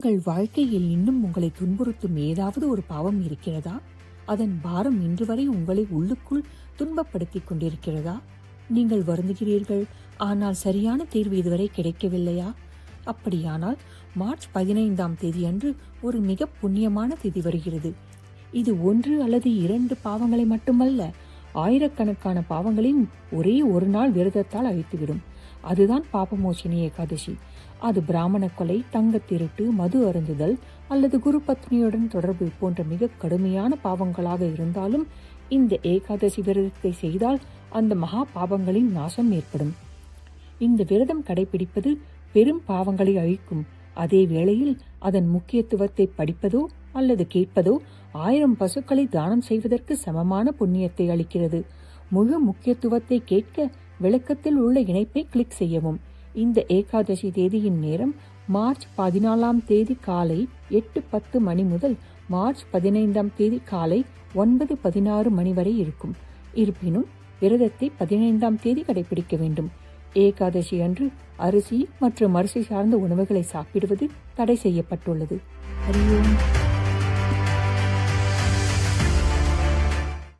உங்கள் வாழ்க்கையில் இன்னும் உங்களை துன்புறுத்தும் ஏதாவது ஒரு பாவம் இருக்கிறதா? அதன் பாரம் இன்று வரை உங்களை உள்ளுக்குள் துன்பப்படுத்திக் கொண்டிருக்கிறதா? நீங்கள் வருந்துகிறீர்கள், ஆனால் சரியான தீர்வு இதுவரை கிடைக்கவில்லையா? அப்படியானால் மார்ச் 15ஆம் தேதி அன்று ஒரு மிக புண்ணியமான திதி வருகிறது. இது 1 அல்லது 2 பாவங்களை மட்டுமல்ல, ஆயிரக்கணக்கான பாவங்களையும் ஒரே ஒரு நாள் விரதத்தால் அழித்துவிடும். அதுதான் பாபமோசினி ஏகாதசி. அது பிராமண கொலை, தங்க திருட்டு, மது அருந்துதல் அல்லது குரு பத்னியுடன் தொடர்பு போன்ற மிக கடுமையான பாவங்களாக இருந்தாலும் இந்த ஏகாதசி விரதத்தை செய்தால் அந்த மகா பாவங்களின் நாசம் ஏற்படும். இந்த விரதம் கடைபிடிப்பது பெரும் பாவங்களை அழிக்கும். அதே வேளையில் அதன் முக்கியத்துவத்தை படிப்பதோ அல்லது கேட்பதோ 1000 பசுக்களை தானம் செய்வதற்கு சமமான புண்ணியத்தை அளிக்கிறது. முழு முக்கியத்துவத்தை கேட்க விளக்கத்தில் உள்ள இணைப்பை கிளிக் செய்யவும். இந்த ஏகாதசி தேதியின் நேரம் மார்ச் 14ஆம் தேதி காலை 8:10 மணி முதல் மார்ச் 15ஆம் தேதி காலை 9:16 மணி வரை இருக்கும். இருப்பினும் விரதத்தை 15ஆம் தேதி கடைபிடிக்க வேண்டும். ஏகாதசி அன்று அரிசி மற்றும் அரிசி சார்ந்த உணவுகளை சாப்பிடுவது தடை செய்யப்பட்டுள்ளது. ஹரி ஓம்.